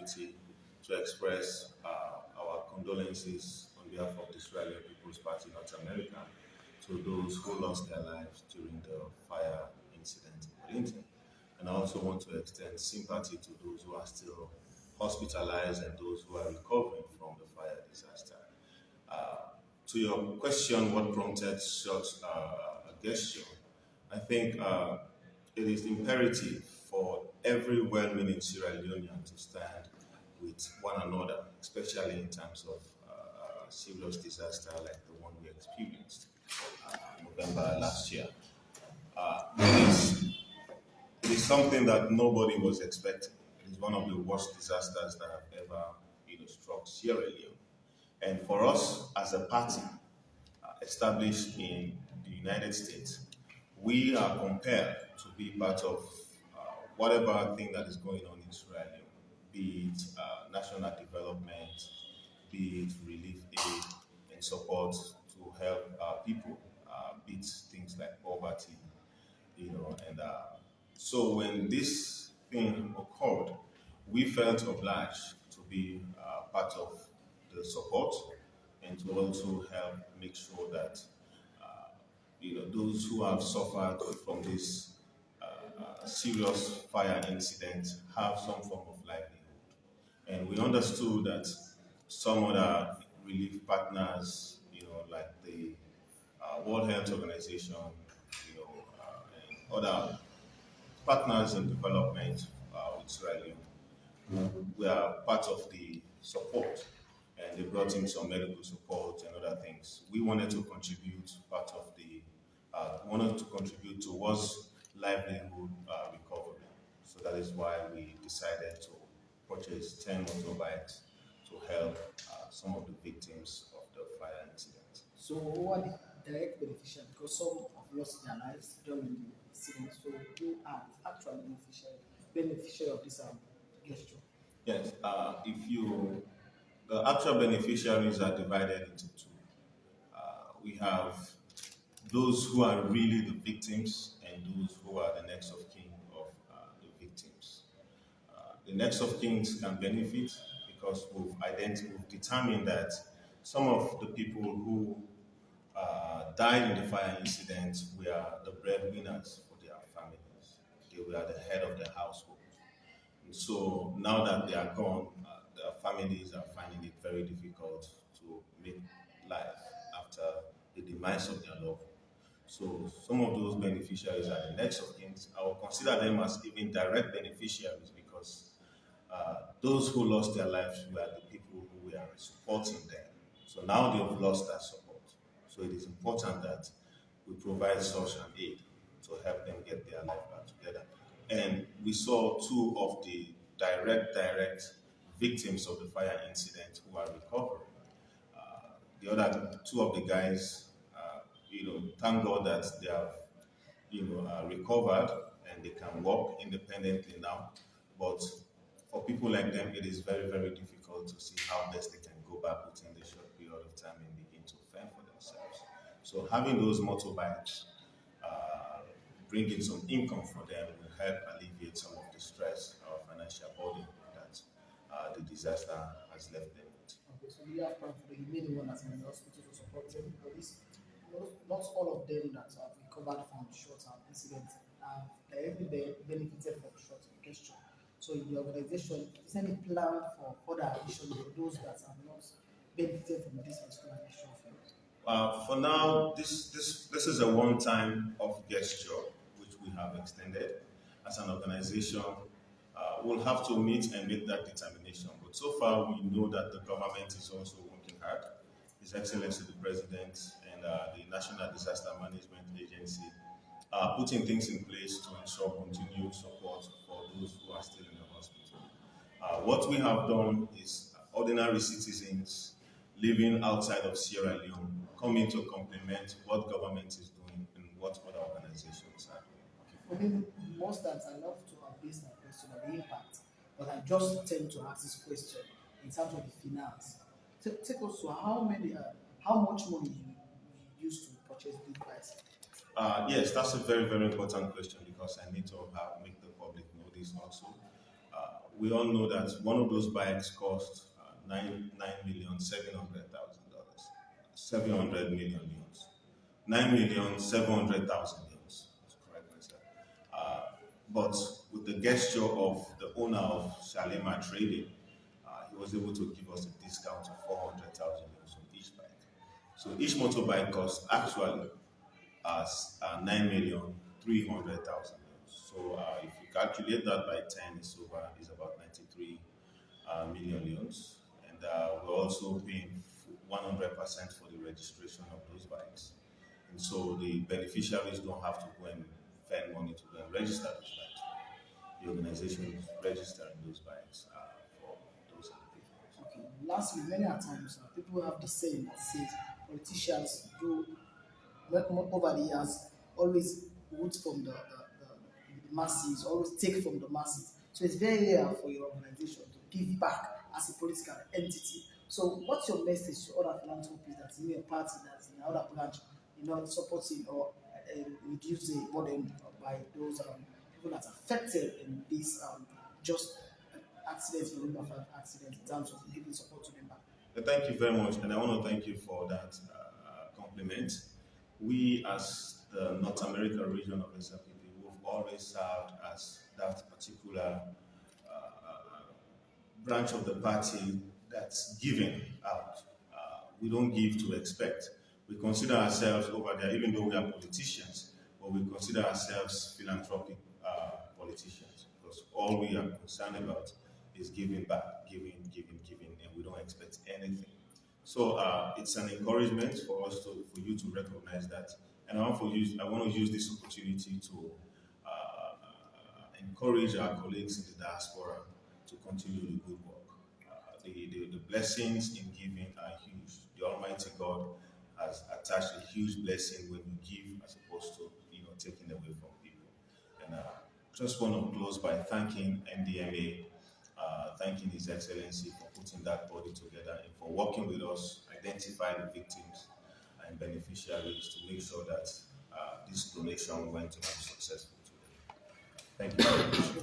opportunity to express our condolences on behalf of the Israeli People's Party North America to those who lost their lives during the fire incident in Wellington. And I also want to extend sympathy to those who are still hospitalized and those who are recovering from the fire disaster. To your question, what prompted such a gesture? I think it is imperative for every well-meaning Sierra Leonean to stand with one another, especially in terms of serious disaster like the one we experienced November last year. It is something that nobody was expecting. It is one of the worst disasters that have ever struck Sierra Leone. And for us as a party established in the United States, we are compelled to be part of whatever thing that is going on in Sierra Leone, be it national development, be it relief aid and support to help people beat things like poverty, and so when this thing occurred, we felt obliged to be part of the support and to also help make sure that those who have suffered from this serious fire incident have some form of livelihood. And we understood that some other relief partners, like the World Health Organization, and other partners in development with Sierra Leone, we are part of the support, and they brought in some medical support and other things. We wanted to contribute towards livelihood recovery. So that is why we decided to purchase 10 motorbikes to help some of the victims of the fire incident. So who are the direct beneficiaries? Because some have lost their lives during the incident. So who are actually beneficiary of this gesture? Yes, the actual beneficiaries are divided into two. We have those who are really the victims and those who are the next of kin of the victims. The next of kins can benefit because we've determined that some of the people who died in the fire incident were the breadwinners for their families. They were the head of the household. And so now that they are gone, their families are finding it very difficult to make life after the demise of their loved one. So some of those beneficiaries are the next of kin. I will consider them as even direct beneficiaries because those who lost their lives were the people who were supporting them. So now they have lost that support. So it is important that we provide such an aid to help them get their life back together. And we saw two of the direct victims of the fire incident who are recovering. The other two of the guys, thank God that they have, recovered and they can walk independently now. But for people like them, it is very, very difficult to see how best they can go back within the short period of time and begin to fend for themselves. So having those motorbikes, bringing some income for them will help alleviate some of the stress or financial burden that the disaster has left them with. Okay, so we have planned for the remaining one as in the hospital to support them because not all of them that have recovered from the short-term incident have directly benefited from short gesture. So in the organization, is there any plan for further addition for those that have not benefited from this particular gesture? For now, this is a one-time off gesture which we have extended. As an organization, we'll have to meet and make that determination. But so far, we know that the government is also working hard. His Excellency the President and the National Disaster Management Agency are putting things in place to ensure continued support for those who are still in the hospital. What we have done is ordinary citizens living outside of Sierra Leone coming to complement what government is doing and what other organizations are doing. For me, most times I love to base my question on the impact, but I just tend to ask this question in terms of the finance. Take us to how much money you use to purchase these bikes? Yes, that's a very, very important question because I need to make the public know this also. we all know that one of those bikes cost $9,700,000, 700 million euros, 9,700,000 euros. To correct myself. But with the gesture of the owner of Shalema Trading, he was able to give us a discount of 400,000 euros on each bike. So each motorbike costs actually 9,300,000 euros. So if you calculate that by 10, it's about 93 million euros. And we're also paying 100% for the registration of those bikes. And so the beneficiaries don't have to go and spend money to go and register those bikes. The organization is registering those bikes for those individuals. Okay. Lastly, many a times people have the saying that says politicians do over the years always root from the masses, always take from the masses. So it's very rare for your organization to give back as a political entity. So what's your message to other philanthropists that's in your party, that's in another branch, supporting or reduce the burden by those people that are affected in this just accidents, November 5 accident, in terms of giving support to them back? Thank you very much, and I want to thank you for that compliment. We, as the North America region of SLPP, we've always served as that particular branch of the party that's giving out. We don't give to expect. We consider ourselves over there, even though we are politicians, but we consider ourselves philanthropic politicians, because all we are concerned about is giving back, giving, and we don't expect anything. So it's an encouragement for you to recognize that, and I want to use this opportunity to encourage our colleagues in the diaspora to continue the good work. The blessings in giving are huge. The Almighty God has attached a huge blessing when you give, as opposed to taking away from people. And just want to close by thanking NDMA, thanking His Excellency for putting that body together and for working with us, identify the victims and beneficiaries to make sure that this donation went to be successful today. Thank you very much.